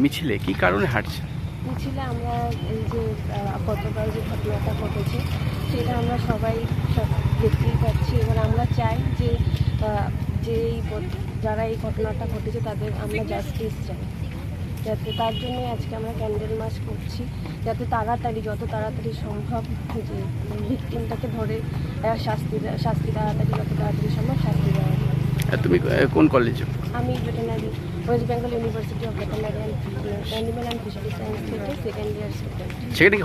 মিছিলে কি কারণে হাঁটছে? মিছিলে আমরা এই যে গতকাল যে ঘটনাটা ঘটেছে সেটা আমরা সবাই দেখতেই পাচ্ছি। এবার আমরা চাই যে যারা এই ঘটনাটা ঘটেছে তাদের আমরা জাস্টিস চাই, যাতে তার জন্যই আজকে আমরা ক্যান্ডেল মার্চ করছি, যাতে যত তাড়াতাড়ি সম্ভব যে ভিকটিমটাকে ধরে শাস্তি তাড়াতাড়ি যত তাড়াতাড়ি সম্ভব শাস্তি দেওয়া যায়। তুমি কোন কলেজে? আমি veterinary, West Bengal university of veterinary animal and fishery science থেকে সেকেন্ড ইয়ার স্টুডেন্ট। সেখানে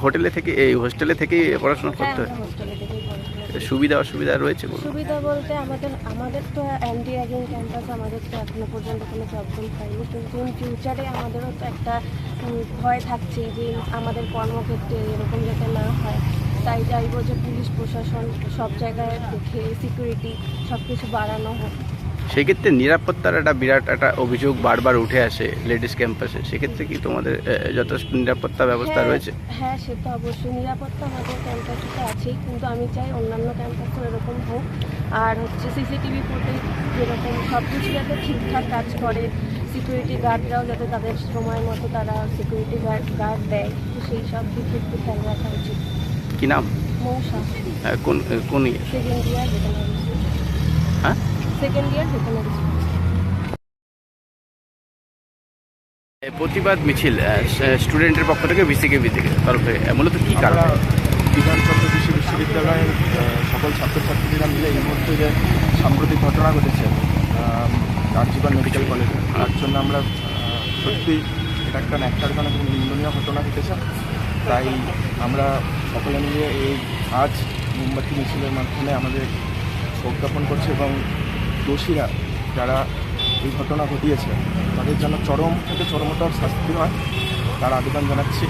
কি হোস্টেলে থেকে পড়াশোনা করতে হয়? হোস্টেলে থেকেই পড়াশোনা। সুবিধা অসুবিধা রয়েছে? সুবিধা বলতে আমাদের তো অ্যান্টি র্যাগিং ক্যাম্পাস, আমাদের তো এখনো পর্যন্ত কোনো প্রবলেম হয়নি, কিন্তু ইন ফিউচারে আমাদেরও তো একটা ভয় থাকছে যে আমাদের কর্মক্ষেত্রে এরকম যাতে না হয়। তাই চাইবো যে পুলিশ প্রশাসন সব জায়গায় দেখে সিকিউরিটি সব কিছু বাড়ানো হোক। সেক্ষেত্রে নিরাপত্তার একটা বিরাট একটা অভিযোগ বারবার উঠে আসে লেডিস ক্যাম্পাসে। সেক্ষেত্রে কি তোমাদের যথেষ্ট নিরাপত্তা ব্যবস্থা রয়েছে? হ্যাঁ, সে তো অবশ্যই নিরাপত্তা আমাদের ক্যাম্পাসে তো আছেই, কিন্তু আমি চাই অন্যান্য ক্যাম্পাসও এরকম হোক। আর সিসিটিভি ফুটেজ যেরকম সব কিছু যাতে ঠিকঠাক কাজ করে, সিকিউরিটি গার্ডরাও যাতে তাদের সময় মতো তারা সিকিউরিটি গার্ড দেয়, তো সেই সব দিকে একটু খেয়াল রাখা উচিত। কি নাম? মৌসা। কোন সেকেন্ড ইয়ার ভেটেনারি। হ্যাঁ, সেকেন্ড ইয়ার ভেটেনারি। প্রতিবাদ মিছিল স্টুডেন্টের পক্ষ থেকে বিসিকেবি থেকে তরফে মূলত কি কারণ? বিধানচন্দ্র কৃষি বিশ্ববিদ্যালয়ের সকল ছাত্রছাত্রীরা মিলে এই মুহূর্তে যে সাম্প্রতিক ঘটনা ঘটেছে আরজিকর মেডিকেল কলেজে, তার জন্য আমরা সত্যি এটা একটা ন্যাক্কারজনক এবং নিন্দনীয় ঘটনা ঘটেছে। তাই আমরা সকলে মিলে আজ মোমবাতি মিছিলের মাধ্যমে আমাদের শোক জ্ঞাপন করছি এবং দোষীরা যারা এই ঘটনা ঘটিয়েছে তাদের যেন চরম থেকে চরমতর শাস্তি হয় তার আবেদন জানাচ্ছি।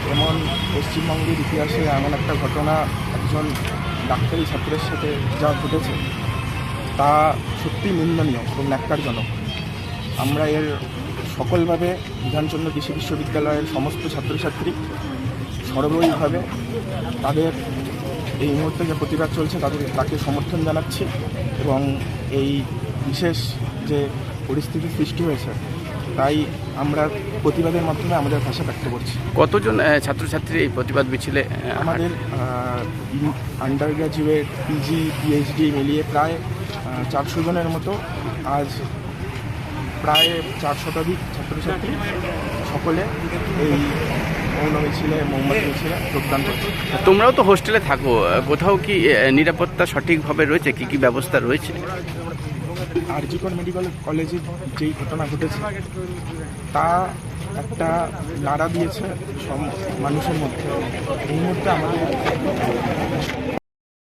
যেমন পশ্চিমবঙ্গের ইতিহাসে এমন একটা ঘটনা একজন ডাক্তারি ছাত্রের সাথে যা ঘটেছে তা সত্যি নিন্দনীয় এবং ন্যাক্কারজনক। আমরা এর সকলভাবে বিধানচন্দ্র কৃষি বিশ্ববিদ্যালয়ের সমস্ত ছাত্রছাত্রী সর্বৈভাবে তাদের এই মুহূর্তে যে প্রতিবাদ চলছে তাকে সমর্থন জানাচ্ছি এবং এই বিশেষ যে পরিস্থিতি সৃষ্টি হয়েছে তাই আমরা প্রতিবাদের মাধ্যমে আমাদের ভাষা ব্যক্ত করছি। কতজন ছাত্রছাত্রী এই প্রতিবাদ মিছিলে? আমাদের আন্ডার গ্র্যাজুয়েট, পিজি, পিএইচডি মিলিয়ে প্রায় 400 জনের মতো আজ প্রায় 4 শতাধিক ছাত্রছাত্রী সকলে এই মৌন মিছিলে মোমবাতি মিছিলে যোগদান করছে। তোমরাও তো হোস্টেলে থাকো, কোথাও কি নিরাপত্তা সঠিকভাবে রয়েছে? কি কি ব্যবস্থা রয়েছে? আরজিকর মেডিকেল কলেজে যেই ঘটনা ঘটেছে তা একটা নাড়া দিয়েছে সব মানুষের মধ্যে। এই মুহূর্তে আমাদের